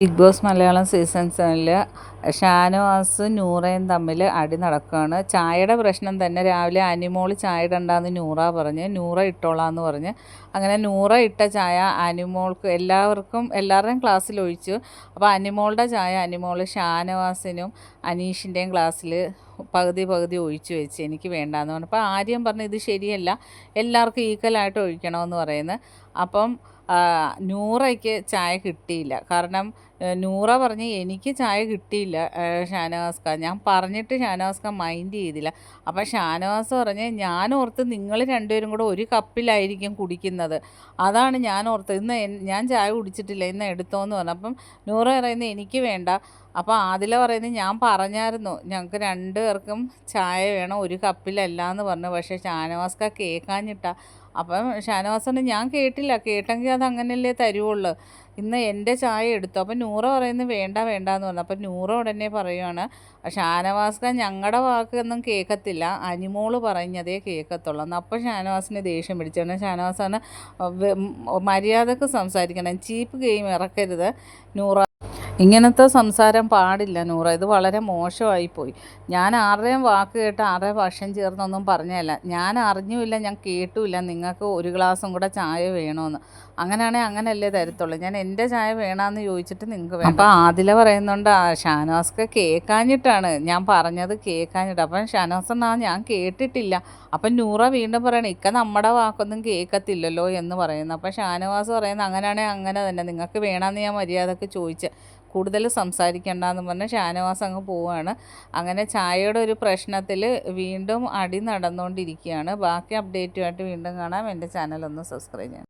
Big boss Malayalam season 7 ഷാനവാസും നൂറയും തമ്മിൽ അടി നടക്കുകയാണ്. ചായയുടെ പ്രശ്നം തന്നെ. രാവിലെ അനിമോൾ ചായ ഇടണ്ടാന്ന് നൂറ പറഞ്ഞ്, നൂറ ഇട്ടോളാന്ന് പറഞ്ഞ്, അങ്ങനെ നൂറ ഇട്ട ചായ അനിമോൾക്ക് എല്ലാവരുടെയും ക്ലാസ്സിൽ ഒഴിച്ചു. അപ്പോൾ അനിമോളുടെ ചായ അനിമോൾ ഷാനവാസിനും അനീഷിൻ്റെയും ക്ലാസ്സിൽ പകുതി ഒഴിച്ചു വെച്ച് എനിക്ക് വേണ്ടാന്ന് പറഞ്ഞു. അപ്പോൾ ആര്യം പറഞ്ഞു ഇത് ശരിയല്ല, എല്ലാവർക്കും ഈക്വലായിട്ട് ഒഴിക്കണമെന്ന് പറയുന്നത്. അപ്പം നൂറയ്ക്ക് ചായ കിട്ടിയില്ല. കാരണം നൂറ പറഞ്ഞ് എനിക്ക് ചായ കിട്ടിയില്ല ഷാനവാസ്ക, ഞാൻ പറഞ്ഞിട്ട് ഷാനവാസ്ക മൈൻഡ് ചെയ്തില്ല. അപ്പം ഷാനവാസ് പറഞ്ഞ് ഞാൻ ഓർത്ത് നിങ്ങൾ രണ്ടുപേരും കൂടെ ഒരു കപ്പിലായിരിക്കും കുടിക്കുന്നത്, അതാണ് ഞാൻ ഓർത്തത്. ഞാൻ ചായ കുടിച്ചിട്ടില്ല, ഇന്ന് എടുത്തോന്ന് പറഞ്ഞു. അപ്പം നൂറ പറയുന്നത് എനിക്ക് വേണ്ട. അപ്പോൾ ആദില പറയുന്നത് ഞാൻ പറഞ്ഞായിരുന്നു ഞങ്ങൾക്ക് രണ്ടുപേർക്കും ചായ വേണം, ഒരു കപ്പിലല്ല എന്ന് പറഞ്ഞു. പക്ഷേ ഷാനവാസ്ക കേൾക്കാഞ്ഞിട്ടാ. അപ്പം ഷാനവാസ് പറഞ്ഞു ഞാൻ കേട്ടില്ല, കേട്ടെങ്കിൽ അത് അങ്ങനെയല്ലേ തരുവുള്ളൂ, ഇന്ന് എൻ്റെ ചായ എടുത്തു. അപ്പം നൂറ പറയുന്നത് വേണ്ട എന്ന് പറഞ്ഞു. അപ്പം നൂറ ഉടനെ പറയുവാണ് ഷാനവാസ്ക ഞങ്ങളുടെ വാക്കൊന്നും കേൾക്കത്തില്ല, അനിമോള് പറഞ്ഞതേ കേൾക്കത്തുള്ളൂ എന്ന്. അപ്പം ഷാനവാസിന് ദേഷ്യം പിടിച്ചാണ്. ഷാനവാസാണ് മര്യാദക്ക് സംസാരിക്കണം, ചീപ്പ് ഗെയിം ഇറക്കരുത് നൂറ, ഇങ്ങനത്തെ സംസാരം പാടില്ല നൂറ, ഇത് വളരെ മോശമായിപ്പോയി. ഞാൻ ആരുടെയും വാക്ക് കേട്ട് ആരുടെയും വശം ചേർന്നൊന്നും പറഞ്ഞതല്ല, ഞാൻ അറിഞ്ഞുമില്ല, ഞാൻ കേട്ടുമില്ല നിങ്ങൾക്ക് ഒരു ഗ്ലാസും കൂടെ ചായ വേണമെന്ന്. അങ്ങനെയാണെങ്കിൽ അങ്ങനെയല്ലേ തരത്തുള്ളൂ, ഞാൻ എൻ്റെ ചായ വേണമെന്ന് ചോദിച്ചിട്ട് നിങ്ങൾക്ക് വേണം. അപ്പോൾ ആദില പറയുന്നുണ്ട് ഷാനവാസ്ക്ക് കേൾക്കാഞ്ഞിട്ടാണ്, ഞാൻ പറഞ്ഞത് കേൾക്കാഞ്ഞിട്ട്. അപ്പം ഷാനവാസ് ഞാൻ കേട്ടിട്ടില്ല. അപ്പം നൂറ വീണ്ടും പറയണം ഇക്ക നമ്മുടെ വാക്കൊന്നും കേൾക്കത്തില്ലല്ലോ എന്ന് പറയുന്നു. അപ്പം ഷാനവാസ് പറയുന്നത് അങ്ങനെയാണെങ്കിൽ അങ്ങനെ തന്നെ, നിങ്ങൾക്ക് വേണമെന്ന് ഞാൻ മര്യാദക്ക് ചോദിച്ച്, കൂടുതൽ സംസാരിക്കേണ്ടെന്ന് പറഞ്ഞ് ഷാനവാസ് അങ്ങ് പോവുകയാണ്. അങ്ങനെ ചായയുടെ ഒരു പ്രശ്നത്തിൽ വീണ്ടും അടി നടന്നുകൊണ്ടിരിക്കുകയാണ്. ബാക്കി അപ്ഡേറ്റുമായിട്ട് വീണ്ടും കാണാം. എൻ്റെ ചാനൽ ഒന്ന് സബ്സ്ക്രൈബ് ചെയ്യണം.